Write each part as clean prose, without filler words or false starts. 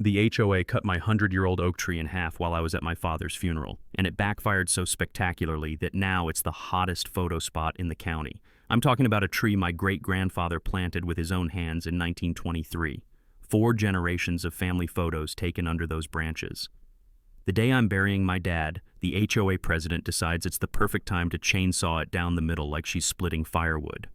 The HOA cut my 100-year-old oak tree in half while I was at my father's funeral, and it backfired so spectacularly that now it's the hottest photo spot in the county. I'm talking about a tree my great-grandfather planted with his own hands in 1923. 4 generations of family photos taken under those branches. The day I'm burying my dad, the HOA president decides it's the perfect time to chainsaw it down the middle like she's splitting firewood.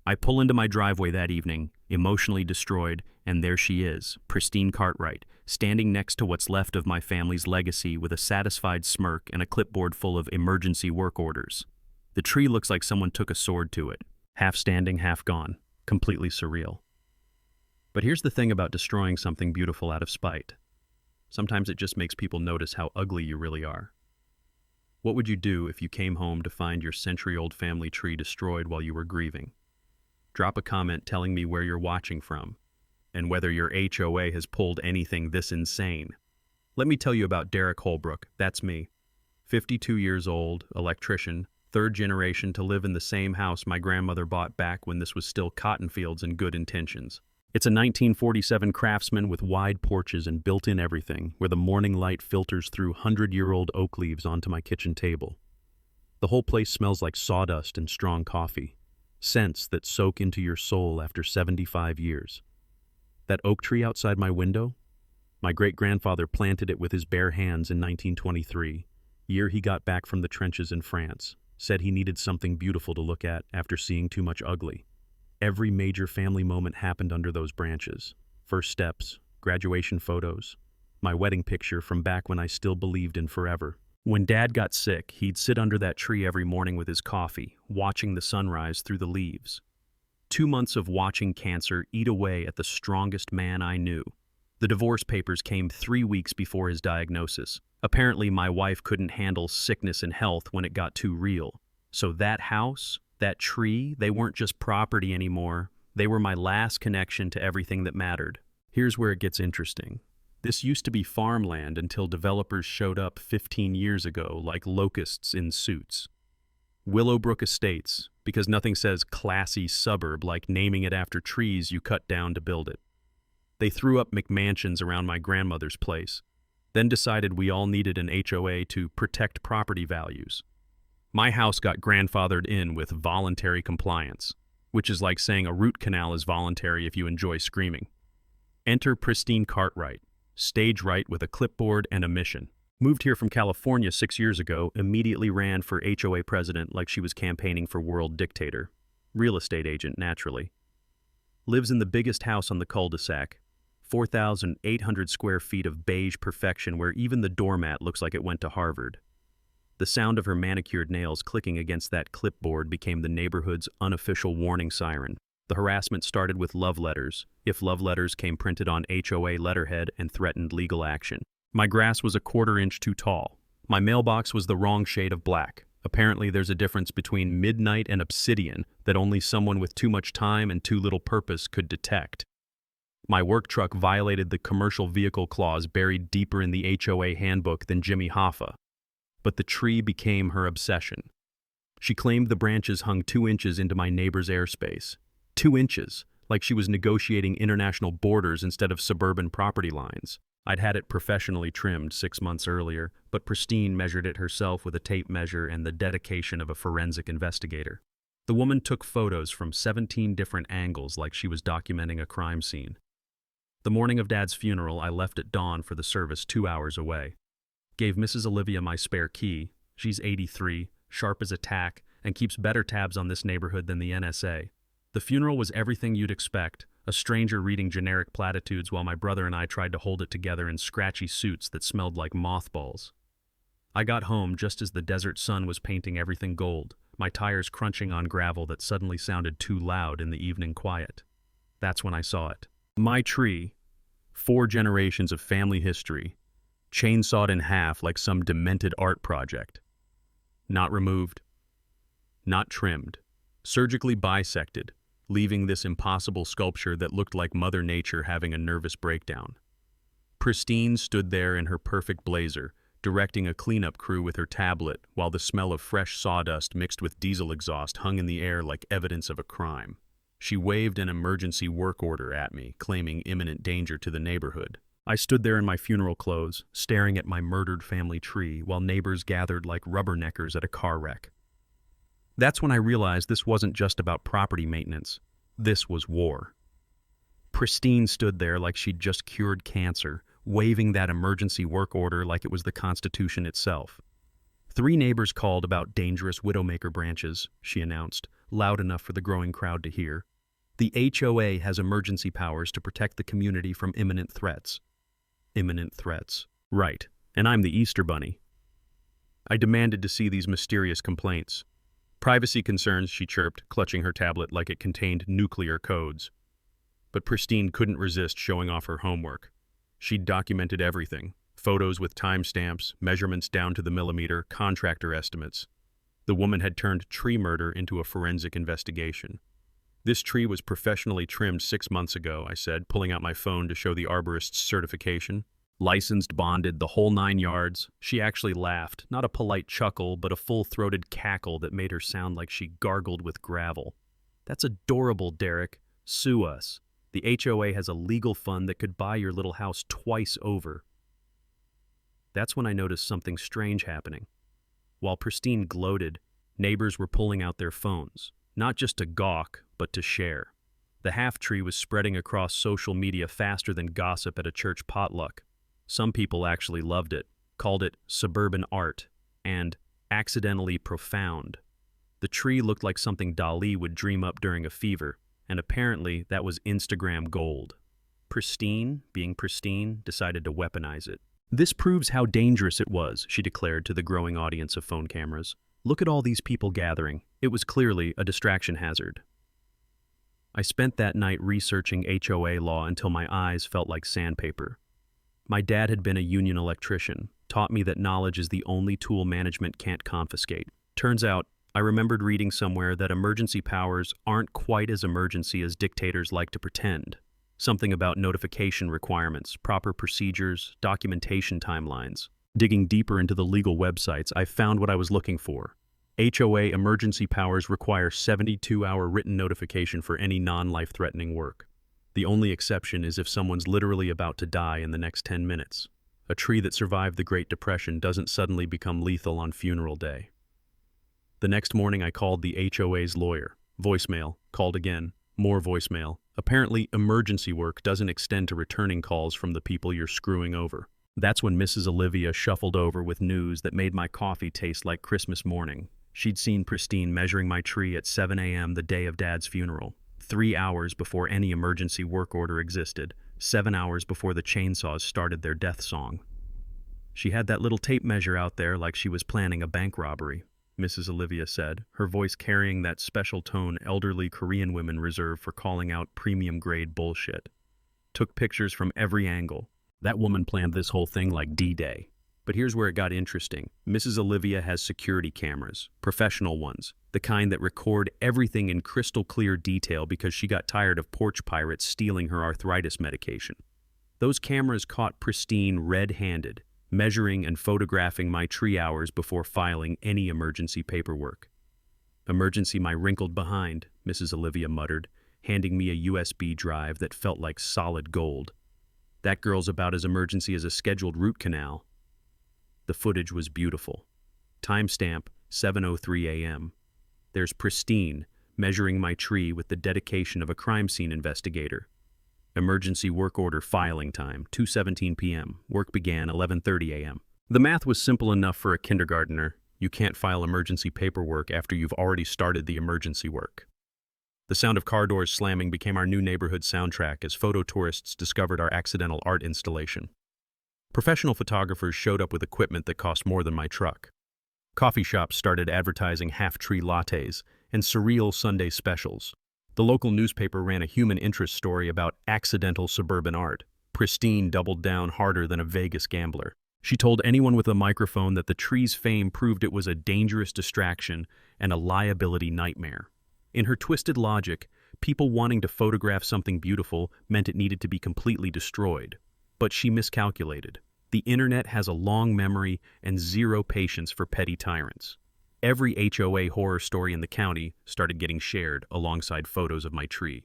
I pull into my driveway that evening, emotionally destroyed, and there she is, Pristine Cartwright, standing next to what's left of my family's legacy with a satisfied smirk and a clipboard full of emergency work orders. The tree looks like someone took a sword to it, half standing, half gone, completely surreal. But here's the thing about destroying something beautiful out of spite. Sometimes it just makes people notice how ugly you really are. What would you do if you came home to find your century-old family tree destroyed while you were grieving? Drop a comment telling me where you're watching from, and whether your HOA has pulled anything this insane. Let me tell you about Derek Holbrook, that's me. 52 years old, electrician, 3rd generation to live in the same house my grandmother bought back when this was still cotton fields and good intentions. It's a 1947 Craftsman with wide porches and built-in everything, where the morning light filters through 100-year-old oak leaves onto my kitchen table. The whole place smells like sawdust and strong coffee. Scents that soak into your soul after 75 years. That oak tree outside my window? My great-grandfather planted it with his bare hands in 1923, year he got back from the trenches in France, said he needed something beautiful to look at after seeing too much ugly. Every major family moment happened under those branches. First steps, graduation photos, my wedding picture from back when I still believed in forever. When Dad got sick, he'd sit under that tree every morning with his coffee, watching the sunrise through the leaves. 2 months of watching cancer eat away at the strongest man I knew. The divorce papers came 3 weeks before his diagnosis. Apparently, my wife couldn't handle sickness and health when it got too real. So that house, that tree, they weren't just property anymore. They were my last connection to everything that mattered. Here's where it gets interesting. This used to be farmland until developers showed up 15 years ago like locusts in suits. Willowbrook Estates, because nothing says classy suburb like naming it after trees you cut down to build it. They threw up McMansions around my grandmother's place, then decided we all needed an HOA to protect property values. My house got grandfathered in with voluntary compliance, which is like saying a root canal is voluntary if you enjoy screaming. Enter Pristine Cartwright. Stage right with a clipboard and a mission. Moved here from California 6 years ago, immediately ran for HOA president like she was campaigning for world dictator. Real estate agent, naturally. Lives in the biggest house on the cul-de-sac. 4,800 square feet of beige perfection where even the doormat looks like it went to Harvard. The sound of her manicured nails clicking against that clipboard became the neighborhood's unofficial warning siren. The harassment started with love letters, if love letters came printed on HOA letterhead and threatened legal action. My grass was a 1/4 inch too tall. My mailbox was the wrong shade of black. Apparently there's a difference between midnight and obsidian that only someone with too much time and too little purpose could detect. My work truck violated the commercial vehicle clause buried deeper in the HOA handbook than Jimmy Hoffa. But the tree became her obsession. She claimed the branches hung 2 inches into my neighbor's airspace. 2 inches, like she was negotiating international borders instead of suburban property lines. I'd had it professionally trimmed 6 months earlier, but Pristine measured it herself with a tape measure and the dedication of a forensic investigator. The woman took photos from 17 different angles like she was documenting a crime scene. The morning of Dad's funeral, I left at dawn for the service 2 hours away. Gave Mrs. Olivia my spare key. She's 83, sharp as a tack, and keeps better tabs on this neighborhood than the NSA. The funeral was everything you'd expect, a stranger reading generic platitudes while my brother and I tried to hold it together in scratchy suits that smelled like mothballs. I got home just as the desert sun was painting everything gold, my tires crunching on gravel that suddenly sounded too loud in the evening quiet. That's when I saw it. My tree, 4 generations of family history, chainsawed in half like some demented art project. Not removed, not trimmed, surgically bisected, leaving this impossible sculpture that looked like Mother Nature having a nervous breakdown. Pristine stood there in her perfect blazer, directing a cleanup crew with her tablet while the smell of fresh sawdust mixed with diesel exhaust hung in the air like evidence of a crime. She waved an emergency work order at me, claiming imminent danger to the neighborhood. I stood there in my funeral clothes, staring at my murdered family tree while neighbors gathered like rubberneckers at a car wreck. That's when I realized this wasn't just about property maintenance. This was war. Pristine stood there like she'd just cured cancer, waving that emergency work order like it was the Constitution itself. 3 neighbors called about dangerous widowmaker branches, she announced, loud enough for the growing crowd to hear. The HOA has emergency powers to protect the community from imminent threats. Imminent threats. Right. And I'm the Easter Bunny. I demanded to see these mysterious complaints. Privacy concerns, she chirped, clutching her tablet like it contained nuclear codes. But Pristine couldn't resist showing off her homework. She'd documented everything. Photos with timestamps, measurements down to the millimeter, contractor estimates. The woman had turned tree murder into a forensic investigation. This tree was professionally trimmed 6 months ago, I said, pulling out my phone to show the arborist's certification. Licensed, bonded, the whole 9 yards. She actually laughed, not a polite chuckle, but a full-throated cackle that made her sound like she gargled with gravel. That's adorable, Derek. Sue us. The HOA has a legal fund that could buy your little house twice over. That's when I noticed something strange happening. While Pristine gloated, neighbors were pulling out their phones, not just to gawk, but to share. The half-tree was spreading across social media faster than gossip at a church potluck. Some people actually loved it, called it suburban art, and accidentally profound. The tree looked like something Dali would dream up during a fever, and apparently that was Instagram gold. Pristine, being pristine, decided to weaponize it. This proves how dangerous it was, she declared to the growing audience of phone cameras. Look at all these people gathering. It was clearly a distraction hazard. I spent that night researching HOA law until my eyes felt like sandpaper. My dad had been a union electrician, taught me that knowledge is the only tool management can't confiscate. Turns out, I remembered reading somewhere that emergency powers aren't quite as emergency as dictators like to pretend. Something about notification requirements, proper procedures, documentation timelines. Digging deeper into the legal websites, I found what I was looking for. HOA emergency powers require 72-hour written notification for any non-life-threatening work. The only exception is if someone's literally about to die in the next 10 minutes. A tree that survived the Great Depression doesn't suddenly become lethal on funeral day. The next morning I called the HOA's lawyer. Voicemail. Called again. More voicemail. Apparently, emergency work doesn't extend to returning calls from the people you're screwing over. That's when Mrs. Olivia shuffled over with news that made my coffee taste like Christmas morning. She'd seen Pristine measuring my tree at 7 a.m. the day of Dad's funeral. 3 hours before any emergency work order existed. 7 hours before the chainsaws started their death song. She had that little tape measure out there like she was planning a bank robbery, Mrs. Olivia said, her voice carrying that special tone elderly Korean women reserve for calling out premium-grade bullshit. Took pictures from every angle. That woman planned this whole thing like D-Day. But here's where it got interesting. Mrs. Olivia has security cameras, professional ones, the kind that record everything in crystal clear detail because she got tired of porch pirates stealing her arthritis medication. Those cameras caught Pristine red-handed, measuring and photographing my tree hours before filing any emergency paperwork. Emergency my wrinkled behind, Mrs. Olivia muttered, handing me a USB drive that felt like solid gold. That girl's about as emergency as a scheduled root canal. The footage was beautiful. Timestamp, 7:03 a.m. There's Pristine, measuring my tree with the dedication of a crime scene investigator. Emergency work order filing time, 2:17 p.m. Work began 11:30 a.m. The math was simple enough for a kindergartner. You can't file emergency paperwork after you've already started the emergency work. The sound of car doors slamming became our new neighborhood soundtrack as photo tourists discovered our accidental art installation. Professional photographers showed up with equipment that cost more than my truck. Coffee shops started advertising half-tree lattes and surreal Sunday specials. The local newspaper ran a human interest story about accidental suburban art. Pristine doubled down harder than a Vegas gambler. She told anyone with a microphone that the tree's fame proved it was a dangerous distraction and a liability nightmare. In her twisted logic, people wanting to photograph something beautiful meant it needed to be completely destroyed. But she miscalculated. The internet has a long memory and zero patience for petty tyrants. Every HOA horror story in the county started getting shared alongside photos of my tree.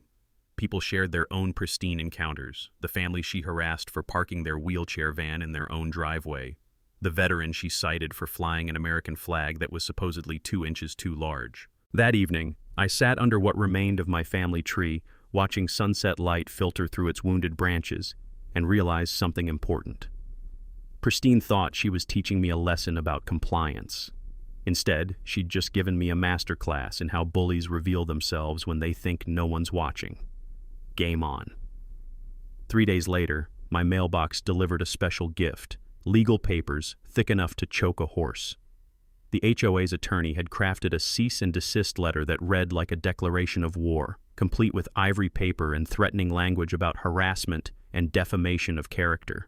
People shared their own pristine encounters, the family she harassed for parking their wheelchair van in their own driveway, the veteran she cited for flying an American flag that was supposedly 2 inches too large. That evening, I sat under what remained of my family tree, watching sunset light filter through its wounded branches, and realized something important. Pristine thought she was teaching me a lesson about compliance. Instead, she'd just given me a master class in how bullies reveal themselves when they think no one's watching. Game on. 3 days later, my mailbox delivered a special gift, legal papers thick enough to choke a horse. The HOA's attorney had crafted a cease and desist letter that read like a declaration of war, complete with ivory paper and threatening language about harassment and defamation of character.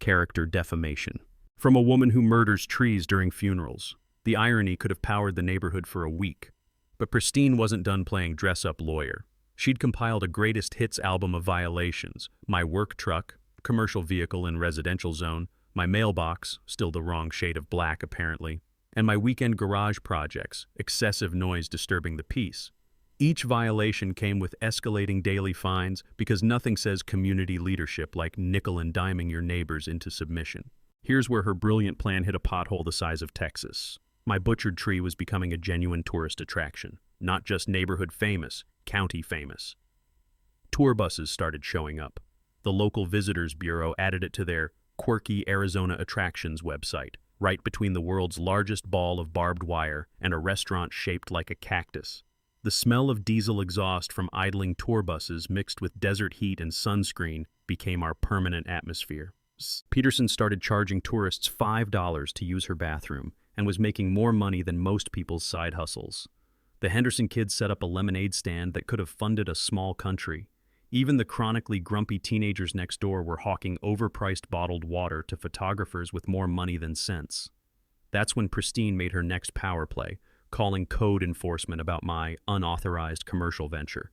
Character defamation. From a woman who murders trees during funerals. The irony could have powered the neighborhood for a week. But Pristine wasn't done playing dress-up lawyer. She'd compiled a greatest hits album of violations: my work truck, commercial vehicle in residential zone, my mailbox, still the wrong shade of black apparently, and my weekend garage projects, excessive noise disturbing the peace. Each violation came with escalating daily fines because nothing says community leadership like nickel and diming your neighbors into submission. Here's where her brilliant plan hit a pothole the size of Texas. My butchered tree was becoming a genuine tourist attraction, not just neighborhood famous, county famous. Tour buses started showing up. The local visitors bureau added it to their quirky Arizona attractions website, right between the world's largest ball of barbed wire and a restaurant shaped like a cactus. The smell of diesel exhaust from idling tour buses mixed with desert heat and sunscreen became our permanent atmosphere. Peterson started charging tourists $5 to use her bathroom and was making more money than most people's side hustles. The Henderson kids set up a lemonade stand that could have funded a small country. Even the chronically grumpy teenagers next door were hawking overpriced bottled water to photographers with more money than sense. That's when Pristine made her next power play, calling code enforcement about my unauthorized commercial venture.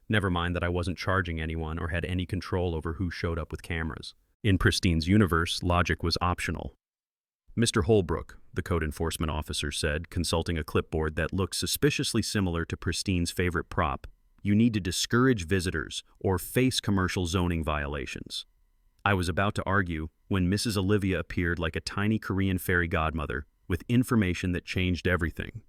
Never mind that I wasn't charging anyone or had any control over who showed up with cameras. In Pristine's universe, logic was optional. "Mr. Holbrook," the code enforcement officer said, consulting a clipboard that looked suspiciously similar to Pristine's favorite prop, "you need to discourage visitors or face commercial zoning violations." I was about to argue when Mrs. Olivia appeared like a tiny Korean fairy godmother with information that changed everything.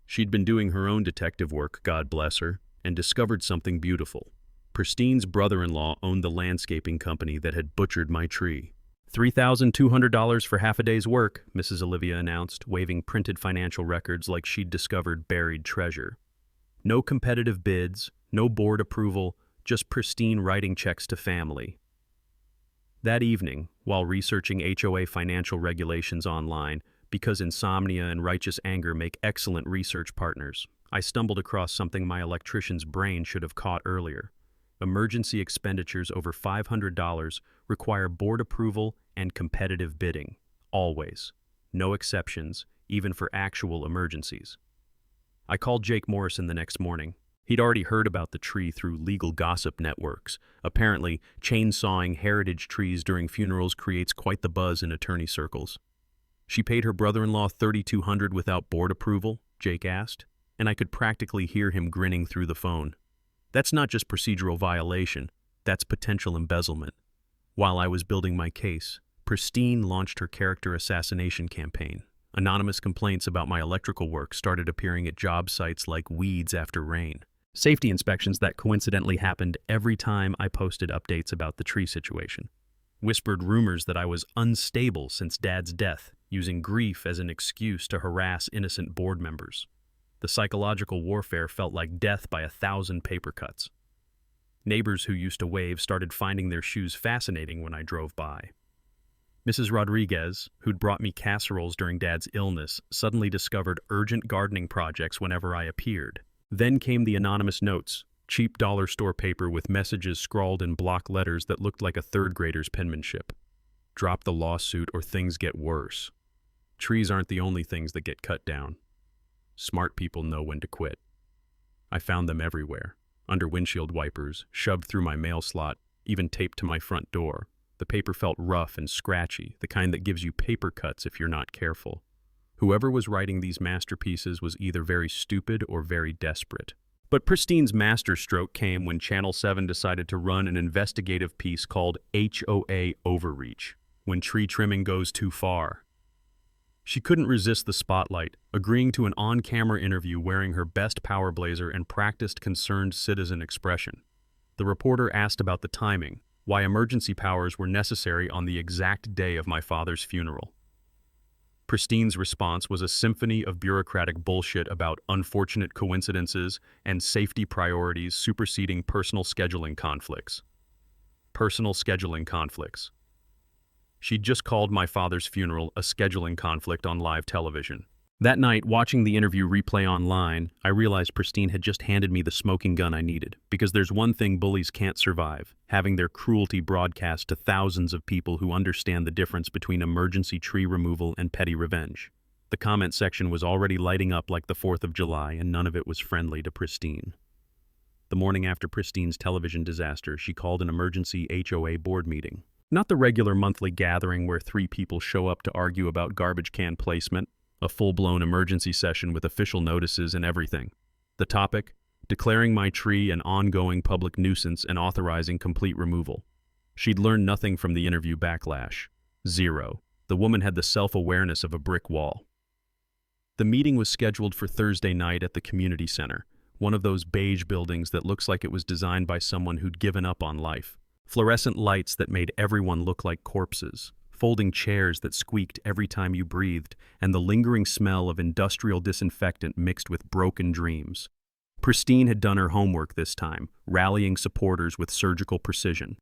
She'd been doing her own detective work, God bless her, and discovered something beautiful. Pristine's brother-in-law owned the landscaping company that had butchered my tree. $3,200 for half a day's work, Mrs. Olivia announced, waving printed financial records like she'd discovered buried treasure. No competitive bids, no board approval, just Pristine writing checks to family. That evening, while researching HOA financial regulations online, because insomnia and righteous anger make excellent research partners, I stumbled across something my electrician's brain should have caught earlier. Emergency expenditures over $500 require board approval and competitive bidding. Always. No exceptions, even for actual emergencies. I called Jake Morrison the next morning. He'd already heard about the tree through legal gossip networks. Apparently, chainsawing heritage trees during funerals creates quite the buzz in attorney circles. "She paid her brother-in-law $3,200 without board approval?" Jake asked, and I could practically hear him grinning through the phone. That's not just procedural violation, that's potential embezzlement. While I was building my case, Pristine launched her character assassination campaign. Anonymous complaints about my electrical work started appearing at job sites like weeds after rain. Safety inspections that coincidentally happened every time I posted updates about the tree situation. Whispered rumors that I was unstable since Dad's death, using grief as an excuse to harass innocent board members. The psychological warfare felt like death by 1,000 paper cuts. Neighbors who used to wave started finding their shoes fascinating when I drove by. Mrs. Rodriguez, who'd brought me casseroles during Dad's illness, suddenly discovered urgent gardening projects whenever I appeared. Then came the anonymous notes, cheap dollar store paper with messages scrawled in block letters that looked like a third grader's penmanship. Drop the lawsuit or things get worse. Trees aren't the only things that get cut down. Smart people know when to quit. I found them everywhere, under windshield wipers, shoved through my mail slot, even taped to my front door. The paper felt rough and scratchy, the kind that gives you paper cuts if you're not careful. Whoever was writing these masterpieces was either very stupid or very desperate. But Pristine's masterstroke came when Channel 7 decided to run an investigative piece called HOA Overreach, when tree trimming goes too far. She couldn't resist the spotlight, agreeing to an on-camera interview wearing her best power blazer and practiced concerned citizen expression. The reporter asked about the timing, why emergency powers were necessary on the exact day of my father's funeral. Pristine's response was a symphony of bureaucratic bullshit about unfortunate coincidences and safety priorities superseding personal scheduling conflicts. Personal scheduling conflicts. She'd just called my father's funeral a scheduling conflict on live television. That night, watching the interview replay online, I realized Pristine had just handed me the smoking gun I needed, because there's one thing bullies can't survive: having their cruelty broadcast to thousands of people who understand the difference between emergency tree removal and petty revenge. The comment section was already lighting up like the 4th of July, and none of it was friendly to Pristine. The morning after Pristine's television disaster, she called an emergency HOA board meeting. Not the regular monthly gathering where 3 people show up to argue about garbage can placement, a full-blown emergency session with official notices and everything. The topic: declaring my tree an ongoing public nuisance and authorizing complete removal. She'd learned nothing from the interview backlash. Zero. The woman had the self-awareness of a brick wall. The meeting was scheduled for Thursday night at the community center, one of those beige buildings that looks like it was designed by someone who'd given up on life. Fluorescent lights that made everyone look like corpses, folding chairs that squeaked every time you breathed, and the lingering smell of industrial disinfectant mixed with broken dreams. Pristine had done her homework this time, rallying supporters with surgical precision.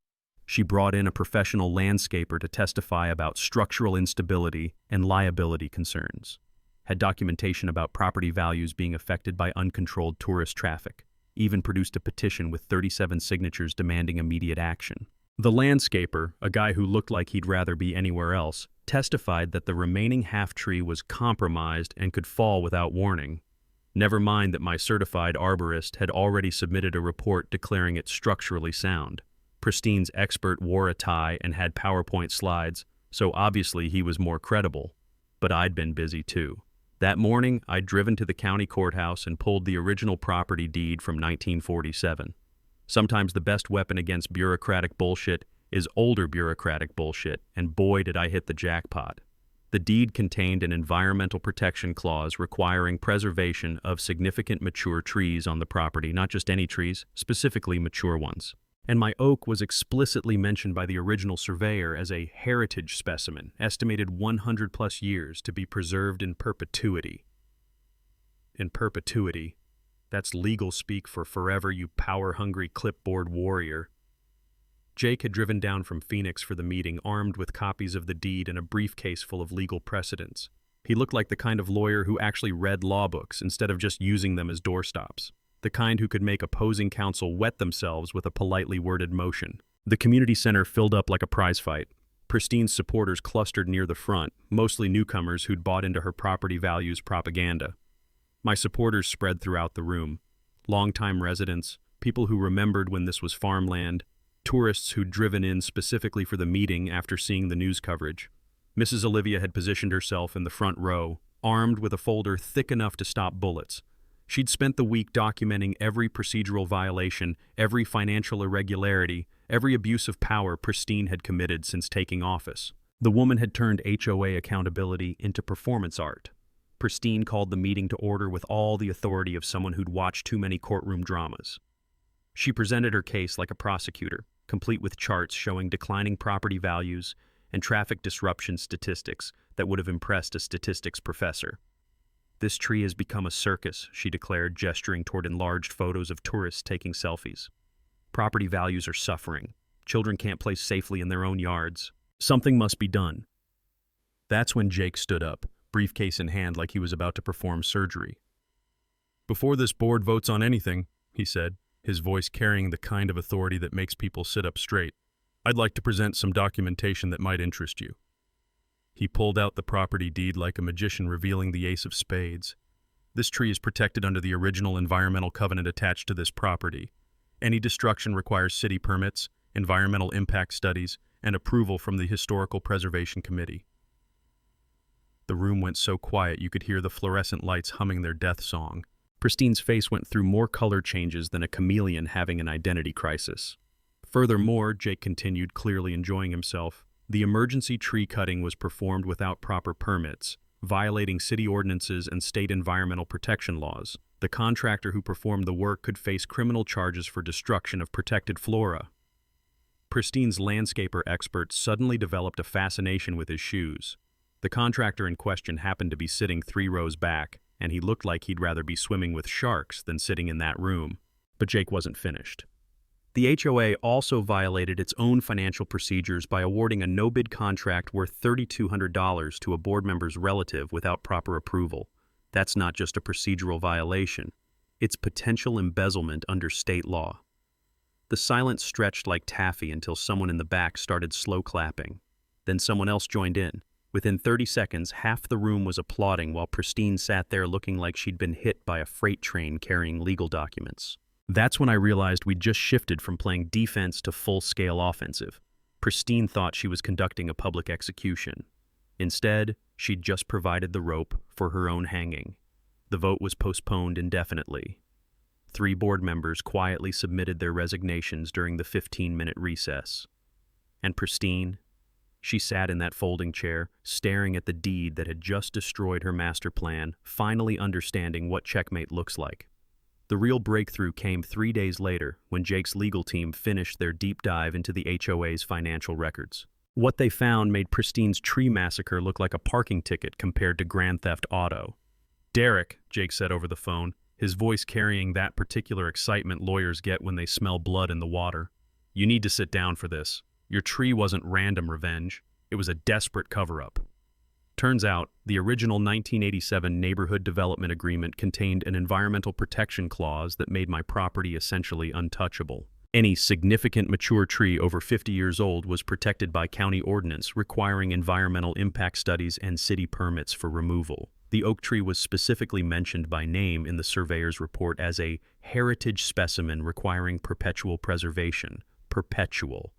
She brought in a professional landscaper to testify about structural instability and liability concerns. Had documentation about property values being affected by uncontrolled tourist traffic. Even produced a petition with 37 signatures demanding immediate action. The landscaper, a guy who looked like he'd rather be anywhere else, testified that the remaining half-tree was compromised and could fall without warning. Never mind that my certified arborist had already submitted a report declaring it structurally sound. Pristine's expert wore a tie and had PowerPoint slides, so obviously he was more credible. But I'd been busy too. That morning, I'd driven to the county courthouse and pulled the original property deed from 1947. Sometimes the best weapon against bureaucratic bullshit is older bureaucratic bullshit, and boy did I hit the jackpot. The deed contained an environmental protection clause requiring preservation of significant mature trees on the property, not just any trees, specifically mature ones. And my oak was explicitly mentioned by the original surveyor as a heritage specimen, estimated 100+ years to be preserved in perpetuity. In perpetuity. That's legal speak for forever, you power-hungry clipboard warrior. Jake had driven down from Phoenix for the meeting, armed with copies of the deed and a briefcase full of legal precedents. He looked like the kind of lawyer who actually read law books instead of just using them as doorstops. The kind who could make opposing counsel wet themselves with a politely worded motion. The community center filled up like a prize fight. Pristine's supporters clustered near the front, mostly newcomers who'd bought into her property values propaganda. My supporters spread throughout the room. Longtime residents, people who remembered when this was farmland, tourists who'd driven in specifically for the meeting after seeing the news coverage. Mrs. Olivia had positioned herself in the front row, armed with a folder thick enough to stop bullets. She'd spent the week documenting every procedural violation, every financial irregularity, every abuse of power Pristine had committed since taking office. The woman had turned HOA accountability into performance art. Pristine called the meeting to order with all the authority of someone who'd watched too many courtroom dramas. She presented her case like a prosecutor, complete with charts showing declining property values and traffic disruption statistics that would have impressed a statistics professor. "This tree has become a circus," she declared, gesturing toward enlarged photos of tourists taking selfies. "Property values are suffering. Children can't play safely in their own yards. Something must be done." That's when Jake stood up, briefcase in hand like he was about to perform surgery. "Before this board votes on anything," he said, his voice carrying the kind of authority that makes people sit up straight, "I'd like to present some documentation that might interest you." He pulled out the property deed like a magician revealing the ace of spades. "This tree is protected under the original environmental covenant attached to this property. Any destruction requires city permits, environmental impact studies, and approval from the Historical Preservation Committee." The room went so quiet you could hear the fluorescent lights humming their death song. Pristine's face went through more color changes than a chameleon having an identity crisis. Furthermore, Jake continued, clearly enjoying himself, the emergency tree cutting was performed without proper permits, violating city ordinances and state environmental protection laws. The contractor who performed the work could face criminal charges for destruction of protected flora. Pristine's landscaper expert suddenly developed a fascination with his shoes. The contractor in question happened to be sitting 3 rows back, and he looked like he'd rather be swimming with sharks than sitting in that room. But Jake wasn't finished. The HOA also violated its own financial procedures by awarding a no-bid contract worth $3,200 to a board member's relative without proper approval. That's not just a procedural violation. It's potential embezzlement under state law. The silence stretched like taffy until someone in the back started slow clapping. Then someone else joined in. Within 30 seconds, half the room was applauding while Pristine sat there looking like she'd been hit by a freight train carrying legal documents. That's when I realized we'd just shifted from playing defense to full-scale offensive. Pristine thought she was conducting a public execution. Instead, she'd just provided the rope for her own hanging. The vote was postponed indefinitely. 3 board members quietly submitted their resignations during the 15-minute recess. And Pristine? She sat in that folding chair, staring at the deed that had just destroyed her master plan, finally understanding what checkmate looks like. The real breakthrough came 3 days later, when Jake's legal team finished their deep dive into the HOA's financial records. What they found made Pristine's tree massacre look like a parking ticket compared to Grand Theft Auto. "Derek," Jake said over the phone, his voice carrying that particular excitement lawyers get when they smell blood in the water. "You need to sit down for this. Your tree wasn't random revenge. It was a desperate cover-up." Turns out, the original 1987 Neighborhood Development Agreement contained an environmental protection clause that made my property essentially untouchable. Any significant mature tree over 50 years old was protected by county ordinance requiring environmental impact studies and city permits for removal. The oak tree was specifically mentioned by name in the surveyor's report as a heritage specimen requiring perpetual preservation. Perpetual.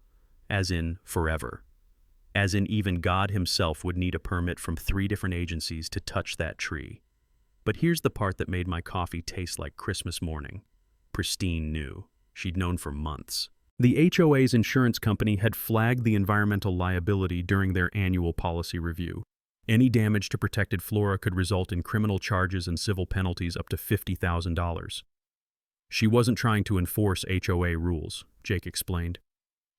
As in forever. As in even God himself would need a permit from 3 different agencies to touch that tree. But here's the part that made my coffee taste like Christmas morning. Pristine knew. She'd known for months. The HOA's insurance company had flagged the environmental liability during their annual policy review. Any damage to protected flora could result in criminal charges and civil penalties up to $50,000. She wasn't trying to enforce HOA rules, Jake explained.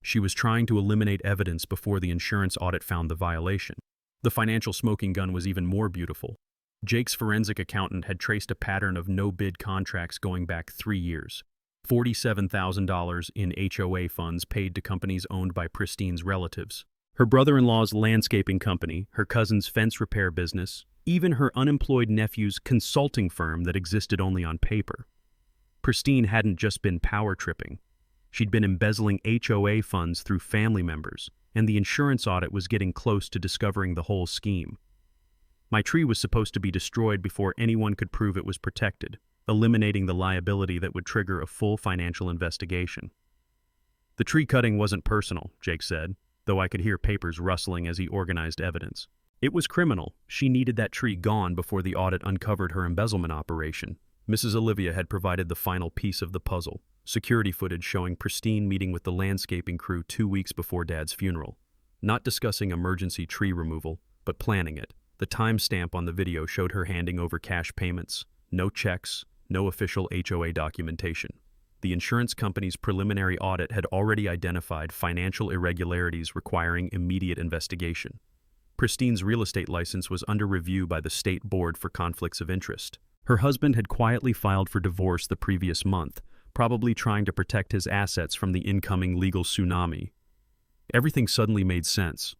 She was trying to eliminate evidence before the insurance audit found the violation. The financial smoking gun was even more beautiful. Jake's forensic accountant had traced a pattern of no-bid contracts going back 3 years. $47,000 in HOA funds paid to companies owned by Pristine's relatives. Her brother-in-law's landscaping company, her cousin's fence repair business, even her unemployed nephew's consulting firm that existed only on paper. Pristine hadn't just been power tripping. She'd been embezzling HOA funds through family members, and the insurance audit was getting close to discovering the whole scheme. My tree was supposed to be destroyed before anyone could prove it was protected, eliminating the liability that would trigger a full financial investigation. The tree cutting wasn't personal, Jake said, though I could hear papers rustling as he organized evidence. It was criminal. She needed that tree gone before the audit uncovered her embezzlement operation. Mrs. Olivia had provided the final piece of the puzzle. Security footage showing Pristine meeting with the landscaping crew 2 weeks before Dad's funeral. Not discussing emergency tree removal, but planning it. The timestamp on the video showed her handing over cash payments. No checks, no official HOA documentation. The insurance company's preliminary audit had already identified financial irregularities requiring immediate investigation. Pristine's real estate license was under review by the State Board for Conflicts of Interest. Her husband had quietly filed for divorce the previous month, probably trying to protect his assets from the incoming legal tsunami. Everything suddenly made sense.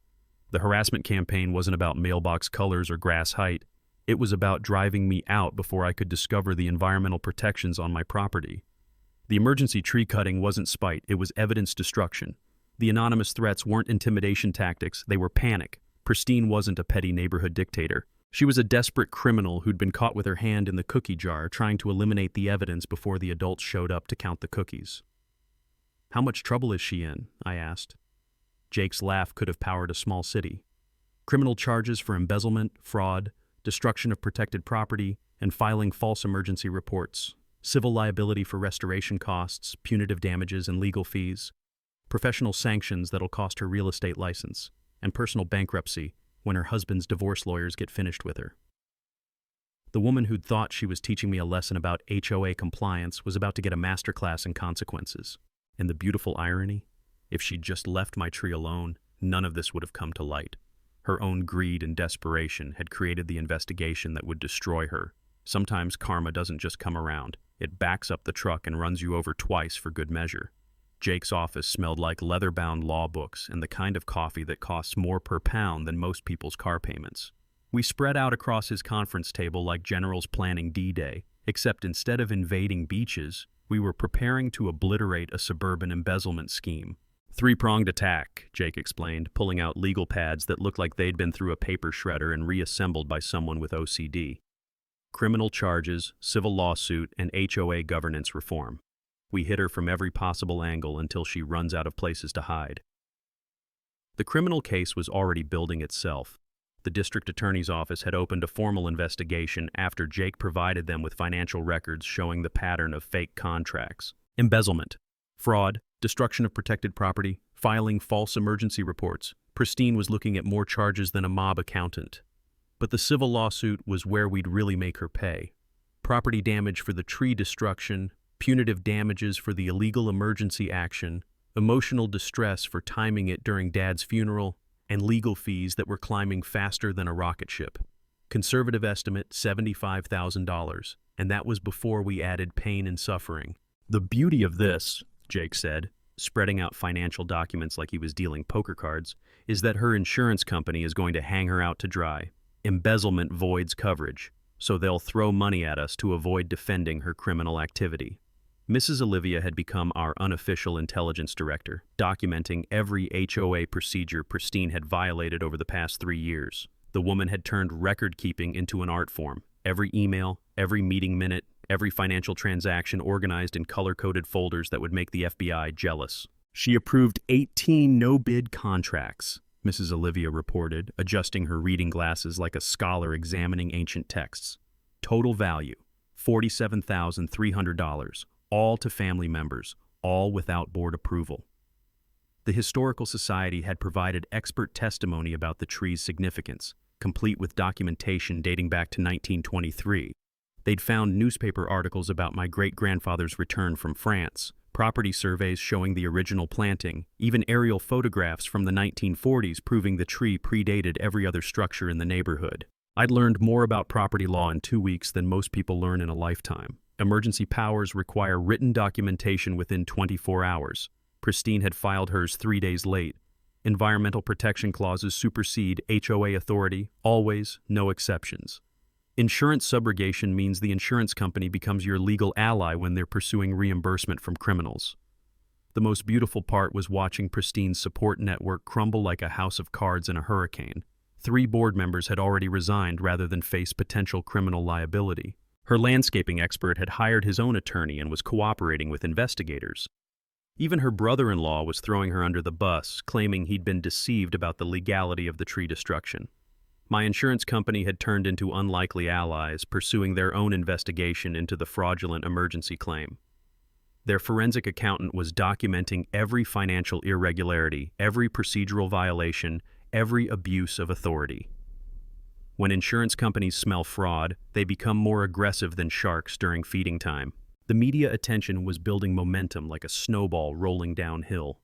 The harassment campaign wasn't about mailbox colors or grass height. It was about driving me out before I could discover the environmental protections on my property. The emergency tree cutting wasn't spite, it was evidence destruction. The anonymous threats weren't intimidation tactics, they were panic. Pristine wasn't a petty neighborhood dictator. She was a desperate criminal who'd been caught with her hand in the cookie jar trying to eliminate the evidence before the adults showed up to count the cookies. "How much trouble is she in?" I asked. Jake's laugh could have powered a small city. "Criminal charges for embezzlement, fraud, destruction of protected property, and filing false emergency reports, civil liability for restoration costs, punitive damages and legal fees, professional sanctions that'll cost her real estate license, and personal bankruptcy when her husband's divorce lawyers get finished with her. The woman who'd thought she was teaching me a lesson about HOA compliance was about to get a masterclass in consequences. And the beautiful irony? If she'd just left my tree alone, none of this would have come to light. Her own greed and desperation had created the investigation that would destroy her. Sometimes karma doesn't just come around. It backs up the truck and runs you over twice for good measure. Jake's office smelled like leather-bound law books and the kind of coffee that costs more per pound than most people's car payments. We spread out across his conference table like generals planning D-Day, except instead of invading beaches, we were preparing to obliterate a suburban embezzlement scheme. Three-pronged attack, Jake explained, pulling out legal pads that looked like they'd been through a paper shredder and reassembled by someone with OCD. Criminal charges, civil lawsuit, and HOA governance reform. We hit her from every possible angle until she runs out of places to hide. The criminal case was already building itself. The district attorney's office had opened a formal investigation after Jake provided them with financial records showing the pattern of fake contracts. Embezzlement, fraud, destruction of protected property, filing false emergency reports. Pristine was looking at more charges than a mob accountant. But the civil lawsuit was where we'd really make her pay. Property damage for the tree destruction, punitive damages for the illegal emergency action, emotional distress for timing it during Dad's funeral, and legal fees that were climbing faster than a rocket ship. Conservative estimate, $75,000, and that was before we added pain and suffering. The beauty of this, Jake said, spreading out financial documents like he was dealing poker cards, is that her insurance company is going to hang her out to dry. Embezzlement voids coverage, so they'll throw money at us to avoid defending her criminal activity. Mrs. Olivia had become our unofficial intelligence director, documenting every HOA procedure Pristine had violated over the past 3 years. The woman had turned record-keeping into an art form. Every email, every meeting minute, every financial transaction organized in color-coded folders that would make the FBI jealous. She approved 18 no-bid contracts, Mrs. Olivia reported, adjusting her reading glasses like a scholar examining ancient texts. Total value, $47,300. All to family members, all without board approval. The Historical Society had provided expert testimony about the tree's significance, complete with documentation dating back to 1923. They'd found newspaper articles about my great-grandfather's return from France, property surveys showing the original planting, even aerial photographs from the 1940s proving the tree predated every other structure in the neighborhood. I'd learned more about property law in 2 weeks than most people learn in a lifetime. Emergency powers require written documentation within 24 hours. Pristine had filed hers 3 days late. Environmental protection clauses supersede HOA authority, always, no exceptions. Insurance subrogation means the insurance company becomes your legal ally when they're pursuing reimbursement from criminals. The most beautiful part was watching Pristine's support network crumble like a house of cards in a hurricane. 3 board members had already resigned rather than face potential criminal liability. Her landscaping expert had hired his own attorney and was cooperating with investigators. Even her brother-in-law was throwing her under the bus, claiming he'd been deceived about the legality of the tree destruction. My insurance company had turned into unlikely allies, pursuing their own investigation into the fraudulent emergency claim. Their forensic accountant was documenting every financial irregularity, every procedural violation, every abuse of authority. When insurance companies smell fraud, they become more aggressive than sharks during feeding time. The media attention was building momentum like a snowball rolling downhill.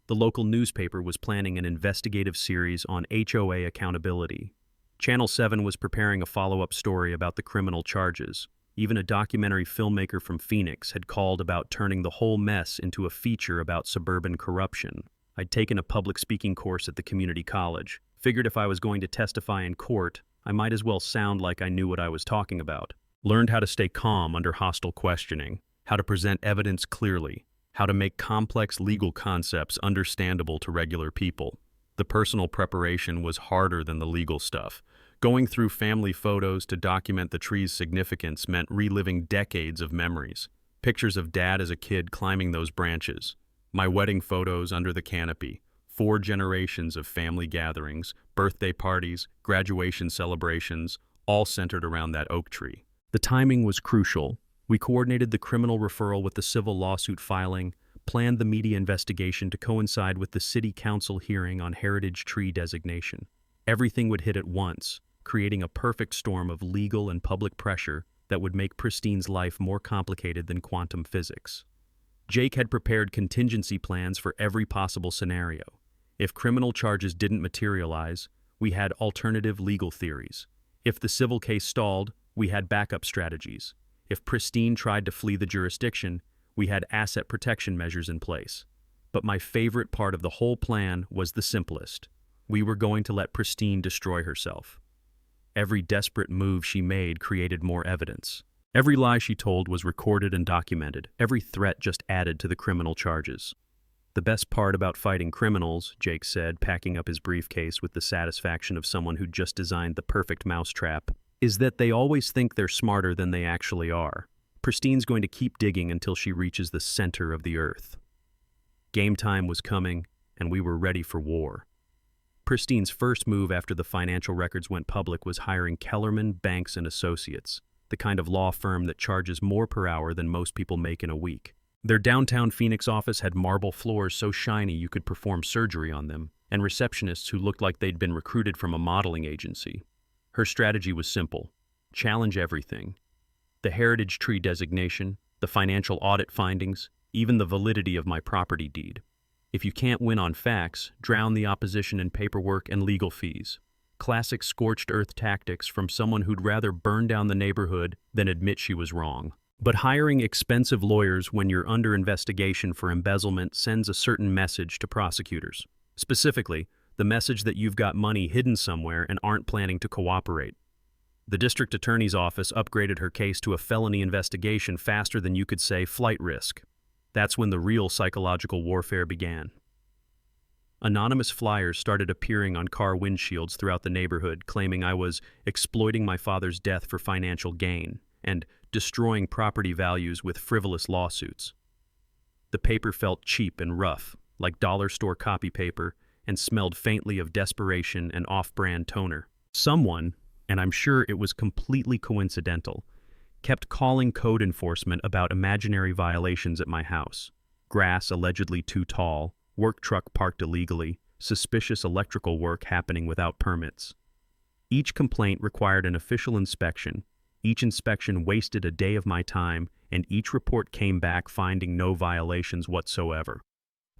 The local newspaper was planning an investigative series on HOA accountability. Channel 7 was preparing a follow-up story about the criminal charges. Even a documentary filmmaker from Phoenix had called about turning the whole mess into a feature about suburban corruption. I'd taken a public speaking course at the community college. Figured if I was going to testify in court, I might as well sound like I knew what I was talking about. Learned how to stay calm under hostile questioning, how to present evidence clearly, how to make complex legal concepts understandable to regular people. The personal preparation was harder than the legal stuff. Going through family photos to document the tree's significance meant reliving decades of memories. Pictures of Dad as a kid climbing those branches. My wedding photos under the canopy. 4 generations of family gatherings, birthday parties, graduation celebrations, all centered around that oak tree. The timing was crucial. We coordinated the criminal referral with the civil lawsuit filing, planned the media investigation to coincide with the city council hearing on heritage tree designation. Everything would hit at once, creating a perfect storm of legal and public pressure that would make Pristine's life more complicated than quantum physics. Jake had prepared contingency plans for every possible scenario. If criminal charges didn't materialize, we had alternative legal theories. If the civil case stalled, we had backup strategies. If Pristine tried to flee the jurisdiction, we had asset protection measures in place. But my favorite part of the whole plan was the simplest. We were going to let Pristine destroy herself. Every desperate move she made created more evidence. Every lie she told was recorded and documented. Every threat just added to the criminal charges. The best part about fighting criminals, Jake said, packing up his briefcase with the satisfaction of someone who just designed the perfect mousetrap, is that they always think they're smarter than they actually are. Pristine's going to keep digging until she reaches the center of the earth. Game time was coming, and we were ready for war. Pristine's first move after the financial records went public was hiring Kellerman, Banks & Associates, the kind of law firm that charges more per hour than most people make in a week. Their downtown Phoenix office had marble floors so shiny you could perform surgery on them, and receptionists who looked like they'd been recruited from a modeling agency. Her strategy was simple: challenge everything. The heritage tree designation, the financial audit findings, even the validity of my property deed. If you can't win on facts, drown the opposition in paperwork and legal fees. Classic scorched earth tactics from someone who'd rather burn down the neighborhood than admit she was wrong. But hiring expensive lawyers when you're under investigation for embezzlement sends a certain message to prosecutors. Specifically, the message that you've got money hidden somewhere and aren't planning to cooperate. The district attorney's office upgraded her case to a felony investigation faster than you could say flight risk. That's when the real psychological warfare began. Anonymous flyers started appearing on car windshields throughout the neighborhood, claiming I was exploiting my father's death for financial gain and destroying property values with frivolous lawsuits. The paper felt cheap and rough, like dollar store copy paper, and smelled faintly of desperation and off-brand toner. Someone, and I'm sure it was completely coincidental, kept calling code enforcement about imaginary violations at my house. Grass allegedly too tall, work truck parked illegally, suspicious electrical work happening without permits. Each complaint required an official inspection. Each inspection wasted a day of my time, and each report came back finding no violations whatsoever.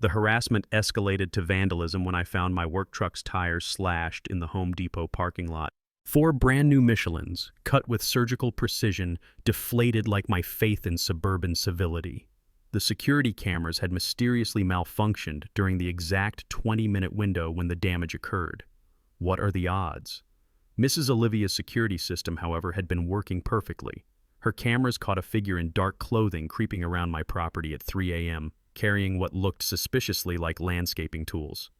The harassment escalated to vandalism when I found my work truck's tires slashed in the Home Depot parking lot. 4 brand new Michelins, cut with surgical precision, deflated like my faith in suburban civility. The security cameras had mysteriously malfunctioned during the exact 20-minute window when the damage occurred. What are the odds? Mrs. Olivia's security system, however, had been working perfectly. Her cameras caught a figure in dark clothing creeping around my property at 3 a.m., carrying what looked suspiciously like landscaping tools.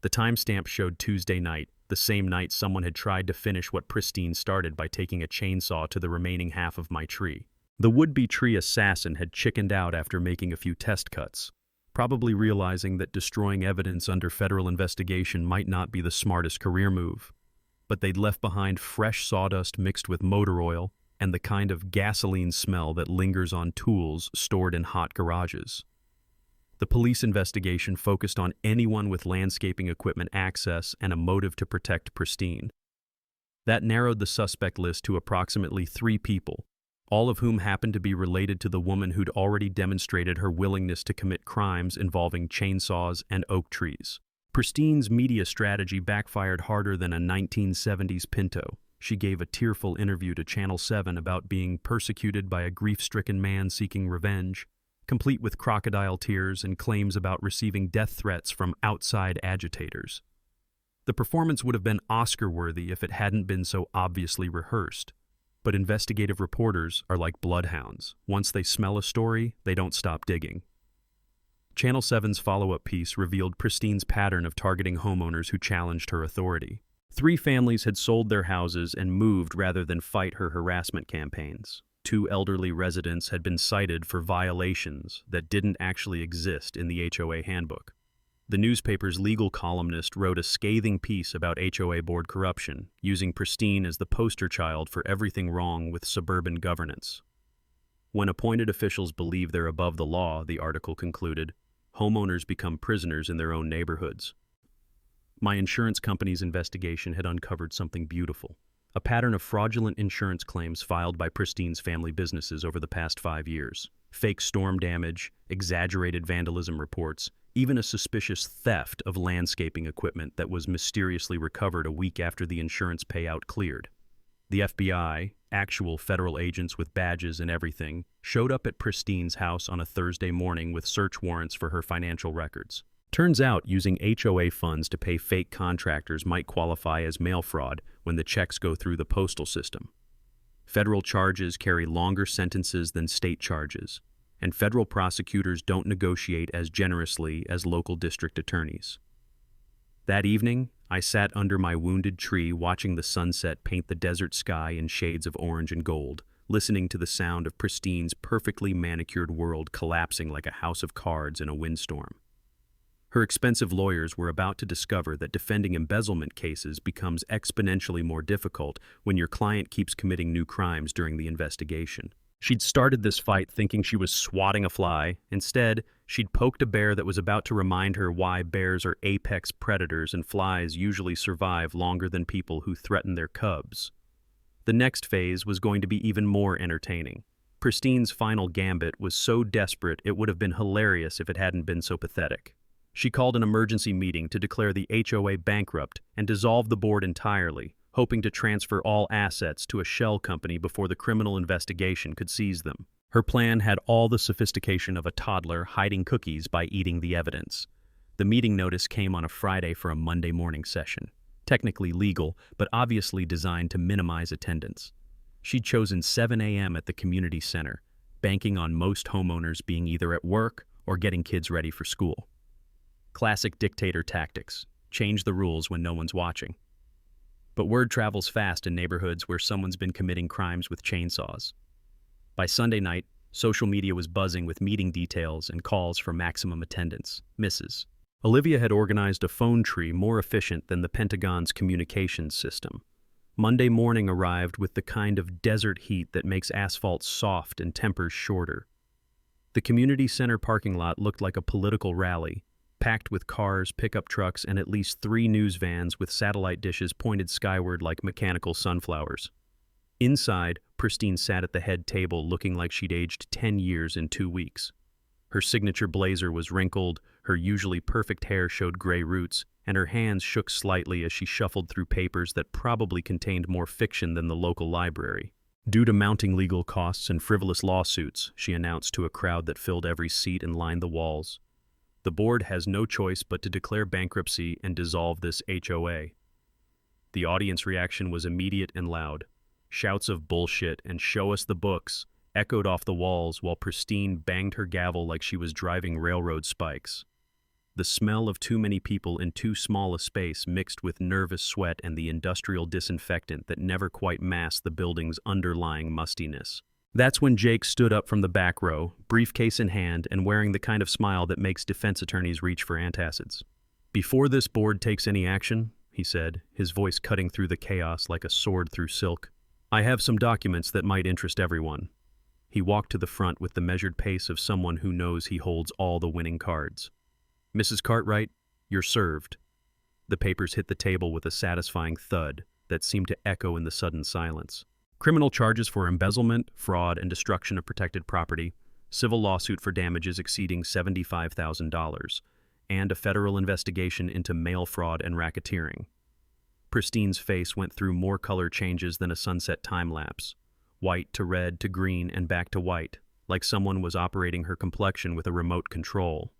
The timestamp showed Tuesday night, the same night someone had tried to finish what Pristine started by taking a chainsaw to the remaining half of my tree. The would-be tree assassin had chickened out after making a few test cuts, probably realizing that destroying evidence under federal investigation might not be the smartest career move. But they'd left behind fresh sawdust mixed with motor oil and the kind of gasoline smell that lingers on tools stored in hot garages. The police investigation focused on anyone with landscaping equipment access and a motive to protect Pristine. That narrowed the suspect list to approximately 3 people, all of whom happened to be related to the woman who'd already demonstrated her willingness to commit crimes involving chainsaws and oak trees. Pristine's media strategy backfired harder than a 1970s Pinto. She gave a tearful interview to Channel 7 about being persecuted by a grief-stricken man seeking revenge, complete with crocodile tears and claims about receiving death threats from outside agitators. The performance would have been Oscar-worthy if it hadn't been so obviously rehearsed. But investigative reporters are like bloodhounds. Once they smell a story, they don't stop digging. Channel 7's follow-up piece revealed Pristine's pattern of targeting homeowners who challenged her authority. 3 families had sold their houses and moved rather than fight her harassment campaigns. 2 elderly residents had been cited for violations that didn't actually exist in the HOA handbook. The newspaper's legal columnist wrote a scathing piece about HOA board corruption, using Pristine as the poster child for everything wrong with suburban governance. When appointed officials believe they're above the law, the article concluded, homeowners become prisoners in their own neighborhoods. My insurance company's investigation had uncovered something beautiful. A pattern of fraudulent insurance claims filed by Pristine's family businesses over the past 5 years. Fake storm damage, exaggerated vandalism reports, even a suspicious theft of landscaping equipment that was mysteriously recovered a week after the insurance payout cleared. The FBI, actual federal agents with badges and everything, showed up at Pristine's house on a Thursday morning with search warrants for her financial records. Turns out using HOA funds to pay fake contractors might qualify as mail fraud when the checks go through the postal system. Federal charges carry longer sentences than state charges, and federal prosecutors don't negotiate as generously as local district attorneys. That evening, I sat under my wounded tree watching the sunset paint the desert sky in shades of orange and gold, listening to the sound of Pristine's perfectly manicured world collapsing like a house of cards in a windstorm. Her expensive lawyers were about to discover that defending embezzlement cases becomes exponentially more difficult when your client keeps committing new crimes during the investigation. She'd started this fight thinking she was swatting a fly. Instead, she'd poked a bear that was about to remind her why bears are apex predators and flies usually survive longer than people who threaten their cubs. The next phase was going to be even more entertaining. Pristine's final gambit was so desperate it would have been hilarious if it hadn't been so pathetic. She called an emergency meeting to declare the HOA bankrupt and dissolve the board entirely, hoping to transfer all assets to a shell company before the criminal investigation could seize them. Her plan had all the sophistication of a toddler hiding cookies by eating the evidence. The meeting notice came on a Friday for a Monday morning session. Technically legal, but obviously designed to minimize attendance. She'd chosen 7 a.m. at the community center, banking on most homeowners being either at work or getting kids ready for school. Classic dictator tactics. Change the rules when no one's watching. But word travels fast in neighborhoods where someone's been committing crimes with chainsaws. By Sunday night, social media was buzzing with meeting details and calls for maximum attendance. Mrs. Olivia had organized a phone tree more efficient than the Pentagon's communications system. Monday morning arrived with the kind of desert heat that makes asphalt soft and tempers shorter. The community center parking lot looked like a political rally, packed with cars, pickup trucks, and at least 3 news vans with satellite dishes pointed skyward like mechanical sunflowers. Inside, Pristine sat at the head table looking like she'd aged 10 years in 2 weeks. Her signature blazer was wrinkled, her usually perfect hair showed gray roots, and her hands shook slightly as she shuffled through papers that probably contained more fiction than the local library. Due to mounting legal costs and frivolous lawsuits, she announced to a crowd that filled every seat and lined the walls, the board has no choice but to declare bankruptcy and dissolve this HOA. The audience reaction was immediate and loud. Shouts of bullshit and show us the books echoed off the walls while Pristine banged her gavel like she was driving railroad spikes. The smell of too many people in too small a space mixed with nervous sweat and the industrial disinfectant that never quite masked the building's underlying mustiness. That's when Jake stood up from the back row, briefcase in hand and wearing the kind of smile that makes defense attorneys reach for antacids. "Before this board takes any action," he said, his voice cutting through the chaos like a sword through silk, "I have some documents that might interest everyone." He walked to the front with the measured pace of someone who knows he holds all the winning cards. "Mrs. Cartwright, you're served." The papers hit the table with a satisfying thud that seemed to echo in the sudden silence. Criminal charges for embezzlement, fraud, and destruction of protected property, civil lawsuit for damages exceeding $75,000, and a federal investigation into mail fraud and racketeering. Pristine's face went through more color changes than a sunset time-lapse. White to red to green and back to white, like someone was operating her complexion with a remote control.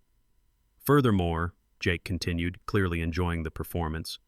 Furthermore, Jake continued, clearly enjoying the performance,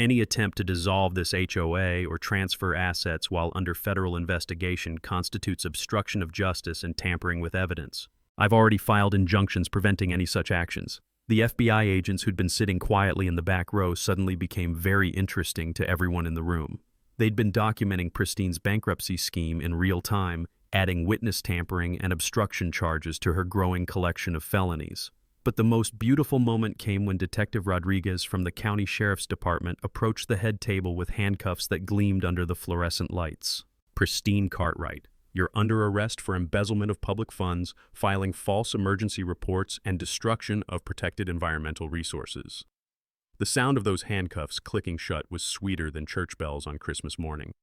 any attempt to dissolve this HOA or transfer assets while under federal investigation constitutes obstruction of justice and tampering with evidence. I've already filed injunctions preventing any such actions. The FBI agents who'd been sitting quietly in the back row suddenly became very interesting to everyone in the room. They'd been documenting Pristine's bankruptcy scheme in real time, adding witness tampering and obstruction charges to her growing collection of felonies. But the most beautiful moment came when Detective Rodriguez from the County Sheriff's Department approached the head table with handcuffs that gleamed under the fluorescent lights. Pristine Cartwright, you're under arrest for embezzlement of public funds, filing false emergency reports, and destruction of protected environmental resources. The sound of those handcuffs clicking shut was sweeter than church bells on Christmas morning.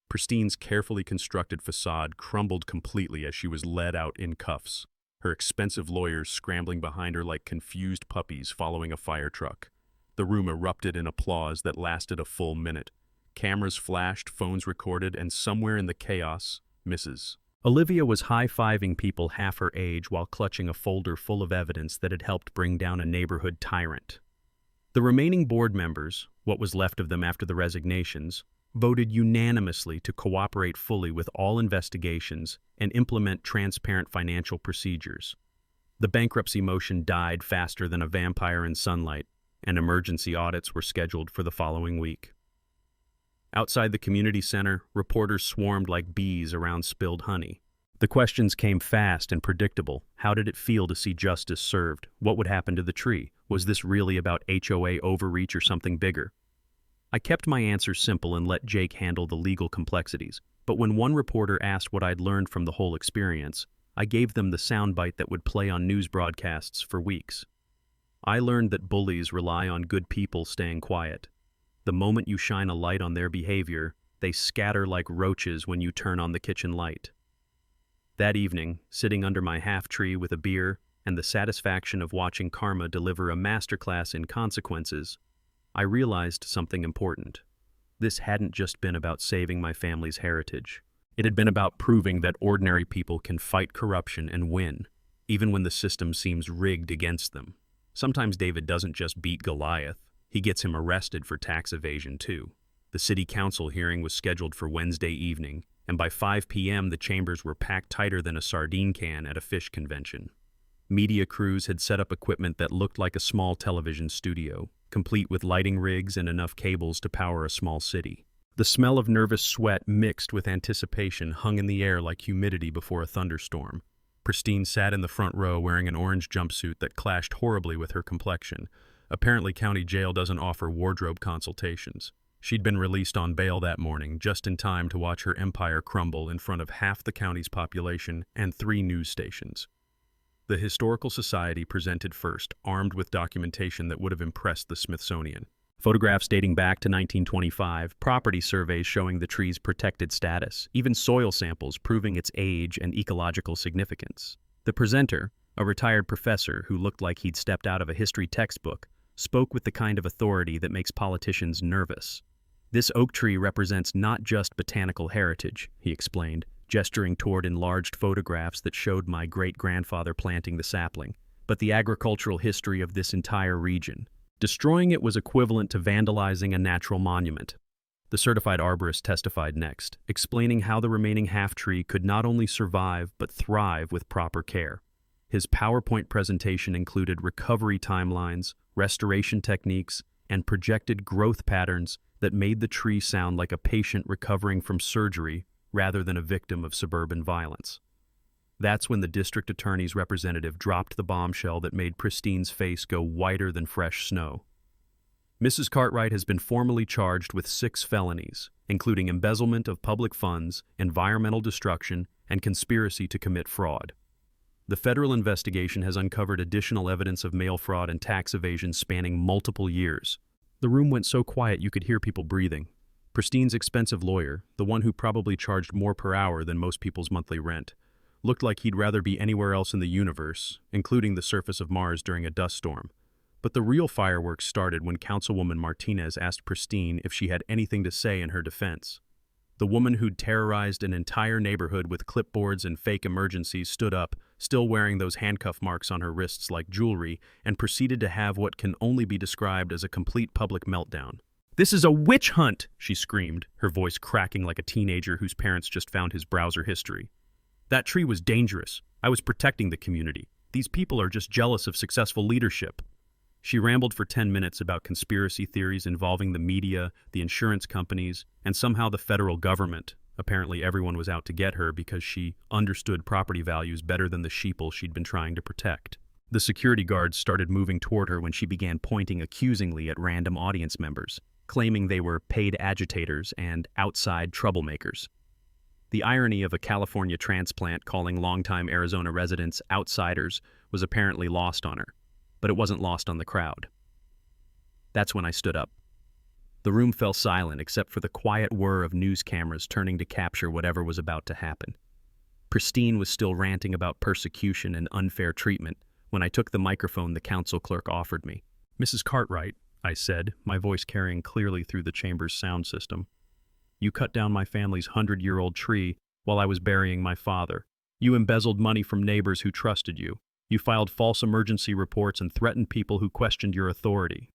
Pristine's carefully constructed facade crumbled completely as she was led out in cuffs, her expensive lawyers scrambling behind her like confused puppies following a fire truck. The room erupted in applause that lasted a full minute. Cameras flashed, phones recorded, and somewhere in the chaos, Mrs. Olivia was high-fiving people half her age while clutching a folder full of evidence that had helped bring down a neighborhood tyrant. The remaining board members, what was left of them after the resignations, voted unanimously to cooperate fully with all investigations and implement transparent financial procedures. The bankruptcy motion died faster than a vampire in sunlight, and emergency audits were scheduled for the following week. Outside the community center, reporters swarmed like bees around spilled honey. The questions came fast and predictable. How did it feel to see justice served? What would happen to the tree? Was this really about HOA overreach or something bigger? I kept my answers simple and let Jake handle the legal complexities, but when one reporter asked what I'd learned from the whole experience, I gave them the soundbite that would play on news broadcasts for weeks. I learned that bullies rely on good people staying quiet. The moment you shine a light on their behavior, they scatter like roaches when you turn on the kitchen light. That evening, sitting under my half-tree with a beer and the satisfaction of watching karma deliver a masterclass in consequences, I realized something important. This hadn't just been about saving my family's heritage. It had been about proving that ordinary people can fight corruption and win, even when the system seems rigged against them. Sometimes David doesn't just beat Goliath, he gets him arrested for tax evasion too. The city council hearing was scheduled for Wednesday evening, and by 5 p.m. the chambers were packed tighter than a sardine can at a fish convention. Media crews had set up equipment that looked like a small television studio, complete with lighting rigs and enough cables to power a small city. The smell of nervous sweat mixed with anticipation hung in the air like humidity before a thunderstorm. Pristine sat in the front row wearing an orange jumpsuit that clashed horribly with her complexion. Apparently, county jail doesn't offer wardrobe consultations. She'd been released on bail that morning, just in time to watch her empire crumble in front of half the county's population and 3 news stations. The Historical Society presented first, armed with documentation that would have impressed the Smithsonian. Photographs dating back to 1925, property surveys showing the tree's protected status, even soil samples proving its age and ecological significance. The presenter, a retired professor who looked like he'd stepped out of a history textbook, spoke with the kind of authority that makes politicians nervous. This oak tree represents not just botanical heritage, he explained, gesturing toward enlarged photographs that showed my great-grandfather planting the sapling, but the agricultural history of this entire region. Destroying it was equivalent to vandalizing a natural monument. The certified arborist testified next, explaining how the remaining half-tree could not only survive but thrive with proper care. His PowerPoint presentation included recovery timelines, restoration techniques, and projected growth patterns that made the tree sound like a patient recovering from surgery rather than a victim of suburban violence. That's when the district attorney's representative dropped the bombshell that made Pristine's face go whiter than fresh snow. Mrs. Cartwright has been formally charged with 6 felonies, including embezzlement of public funds, environmental destruction, and conspiracy to commit fraud. The federal investigation has uncovered additional evidence of mail fraud and tax evasion spanning multiple years. The room went so quiet you could hear people breathing. Pristine's expensive lawyer, the one who probably charged more per hour than most people's monthly rent, looked like he'd rather be anywhere else in the universe, including the surface of Mars during a dust storm. But the real fireworks started when Councilwoman Martinez asked Pristine if she had anything to say in her defense. The woman who'd terrorized an entire neighborhood with clipboards and fake emergencies stood up, still wearing those handcuff marks on her wrists like jewelry, and proceeded to have what can only be described as a complete public meltdown. "This is a witch hunt!" she screamed, her voice cracking like a teenager whose parents just found his browser history. "That tree was dangerous. I was protecting the community. These people are just jealous of successful leadership." She rambled for 10 minutes about conspiracy theories involving the media, the insurance companies, and somehow the federal government. Apparently everyone was out to get her because she understood property values better than the sheeple she'd been trying to protect. The security guards started moving toward her when she began pointing accusingly at random audience members, claiming they were paid agitators and outside troublemakers. The irony of a California transplant calling longtime Arizona residents outsiders was apparently lost on her, but it wasn't lost on the crowd. That's when I stood up. The room fell silent except for the quiet whir of news cameras turning to capture whatever was about to happen. Pristine was still ranting about persecution and unfair treatment when I took the microphone the council clerk offered me. "Mrs. Cartwright," I said, my voice carrying clearly through the chamber's sound system, "you cut down my family's 100-year-old tree while I was burying my father. You embezzled money from neighbors who trusted you. You filed false emergency reports and threatened people who questioned your authority."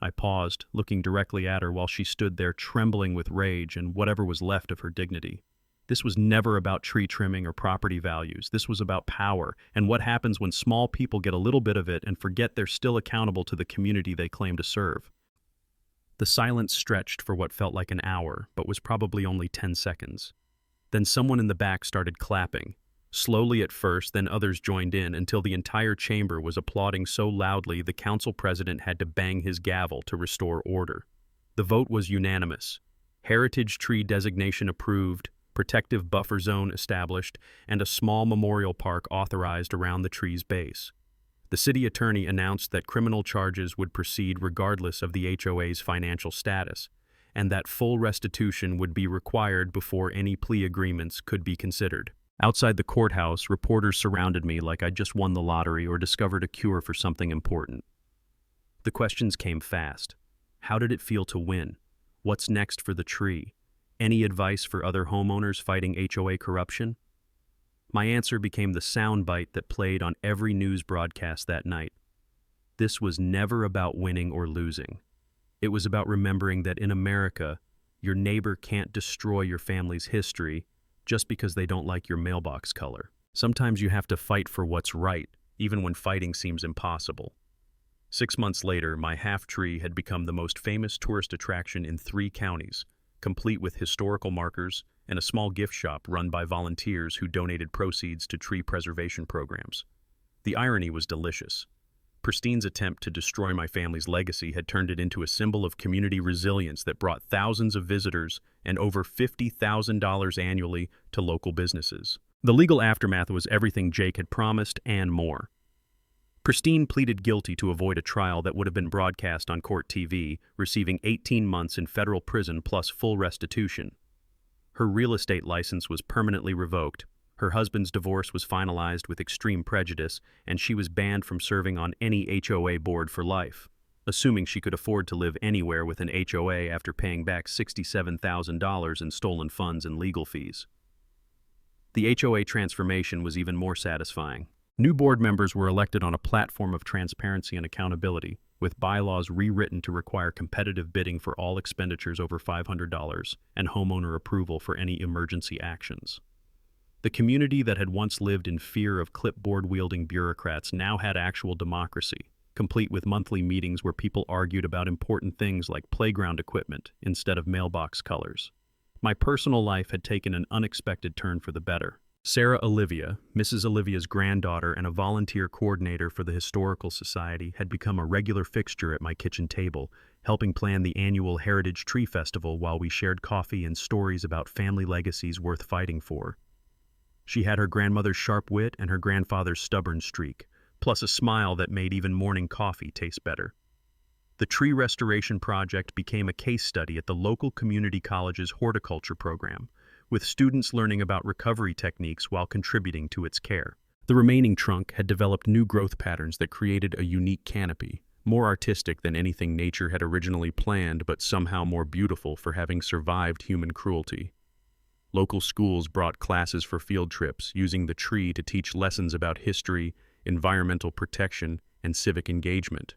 I paused, looking directly at her while she stood there trembling with rage and whatever was left of her dignity. This was never about tree trimming or property values. This was about power and what happens when small people get a little bit of it and forget they're still accountable to the community they claim to serve. The silence stretched for what felt like an hour, but was probably only 10 seconds. Then someone in the back started clapping. Slowly at first, then others joined in until the entire chamber was applauding so loudly the council president had to bang his gavel to restore order. The vote was unanimous. Heritage tree designation approved, protective buffer zone established, and a small memorial park authorized around the tree's base. The city attorney announced that criminal charges would proceed regardless of the HOA's financial status, and that full restitution would be required before any plea agreements could be considered. Outside the courthouse, reporters surrounded me like I'd just won the lottery or discovered a cure for something important. The questions came fast. How did it feel to win? What's next for the tree? Any advice for other homeowners fighting HOA corruption? My answer became the soundbite that played on every news broadcast that night. This was never about winning or losing. It was about remembering that in America, your neighbor can't destroy your family's history just because they don't like your mailbox color. Sometimes you have to fight for what's right, even when fighting seems impossible. 6 months later, my half-tree had become the most famous tourist attraction in 3 counties, complete with historical markers and a small gift shop run by volunteers who donated proceeds to tree preservation programs. The irony was delicious. Pristine's attempt to destroy my family's legacy had turned it into a symbol of community resilience that brought thousands of visitors and over $50,000 annually to local businesses. The legal aftermath was everything Jake had promised and more. Pristine pleaded guilty to avoid a trial that would have been broadcast on court TV, receiving 18 months in federal prison plus full restitution. Her real estate license was permanently revoked. Her husband's divorce was finalized with extreme prejudice, and she was banned from serving on any HOA board for life, assuming she could afford to live anywhere with an HOA after paying back $67,000 in stolen funds and legal fees. The HOA transformation was even more satisfying. New board members were elected on a platform of transparency and accountability, with bylaws rewritten to require competitive bidding for all expenditures over $500 and homeowner approval for any emergency actions. The community that had once lived in fear of clipboard-wielding bureaucrats now had actual democracy, complete with monthly meetings where people argued about important things like playground equipment instead of mailbox colors. My personal life had taken an unexpected turn for the better. Sarah Olivia, Mrs. Olivia's granddaughter and a volunteer coordinator for the Historical Society, had become a regular fixture at my kitchen table, helping plan the annual Heritage Tree Festival while we shared coffee and stories about family legacies worth fighting for. She had her grandmother's sharp wit and her grandfather's stubborn streak, plus a smile that made even morning coffee taste better. The tree restoration project became a case study at the local community college's horticulture program, with students learning about recovery techniques while contributing to its care. The remaining trunk had developed new growth patterns that created a unique canopy, more artistic than anything nature had originally planned, but somehow more beautiful for having survived human cruelty. Local schools brought classes for field trips, using the tree to teach lessons about history, environmental protection, and civic engagement.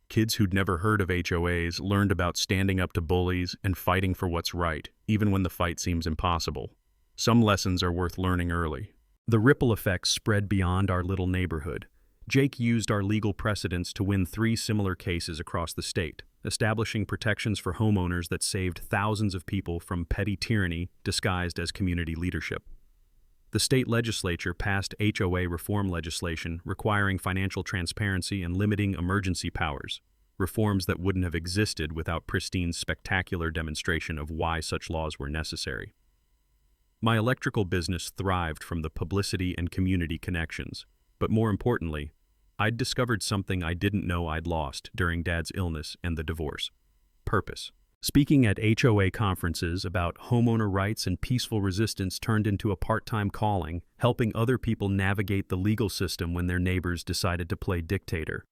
Kids who'd never heard of HOAs learned about standing up to bullies and fighting for what's right, even when the fight seems impossible. Some lessons are worth learning early. The ripple effects spread beyond our little neighborhood. Jake used our legal precedents to win 3 similar cases across the state, establishing protections for homeowners that saved thousands of people from petty tyranny disguised as community leadership. The state legislature passed HOA reform legislation requiring financial transparency and limiting emergency powers, reforms that wouldn't have existed without Pristine's spectacular demonstration of why such laws were necessary. My electrical business thrived from the publicity and community connections, but more importantly, I'd discovered something I didn't know I'd lost during Dad's illness and the divorce: purpose. Speaking at HOA conferences about homeowner rights and peaceful resistance turned into a part-time calling, helping other people navigate the legal system when their neighbors decided to play dictator.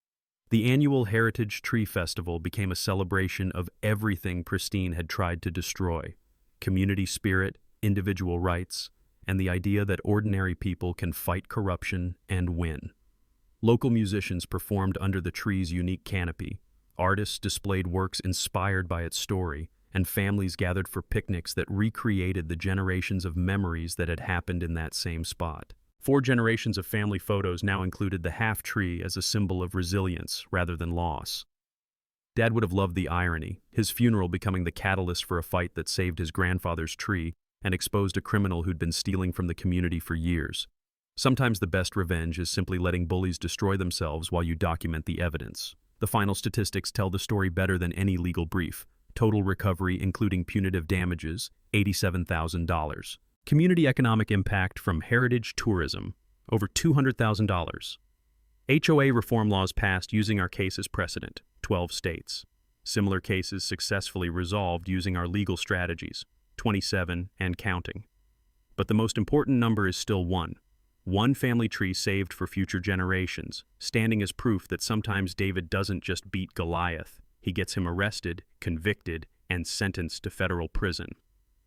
The annual Heritage Tree Festival became a celebration of everything Pristine had tried to destroy: community spirit, individual rights, and the idea that ordinary people can fight corruption and win. Local musicians performed under the tree's unique canopy. Artists displayed works inspired by its story, and families gathered for picnics that recreated the generations of memories that had happened in that same spot. 4 generations of family photos now included the half-tree as a symbol of resilience rather than loss. Dad would have loved the irony, his funeral becoming the catalyst for a fight that saved his grandfather's tree and exposed a criminal who'd been stealing from the community for years. Sometimes the best revenge is simply letting bullies destroy themselves while you document the evidence. The final statistics tell the story better than any legal brief. Total recovery, including punitive damages, $87,000. Community economic impact from heritage tourism, over $200,000. HOA reform laws passed using our case as precedent, 12 states. Similar cases successfully resolved using our legal strategies, 27 and counting. But the most important number is still one. One family tree saved for future generations, standing as proof that sometimes David doesn't just beat Goliath, he gets him arrested, convicted, and sentenced to federal prison.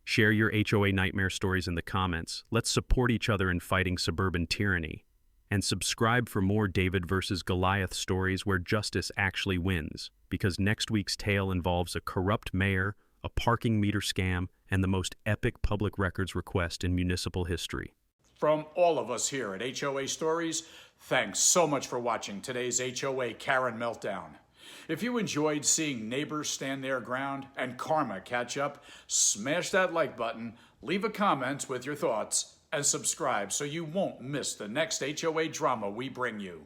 Share your HOA nightmare stories in the comments. Let's support each other in fighting suburban tyranny. And subscribe for more David versus Goliath stories where justice actually wins, because next week's tale involves a corrupt mayor, a parking meter scam, and the most epic public records request in municipal history. From all of us here at HOA Stories, thanks so much for watching today's HOA Karen Meltdown. If you enjoyed seeing neighbors stand their ground and karma catch up, smash that like button, leave a comment with your thoughts, and subscribe so you won't miss the next HOA drama we bring you.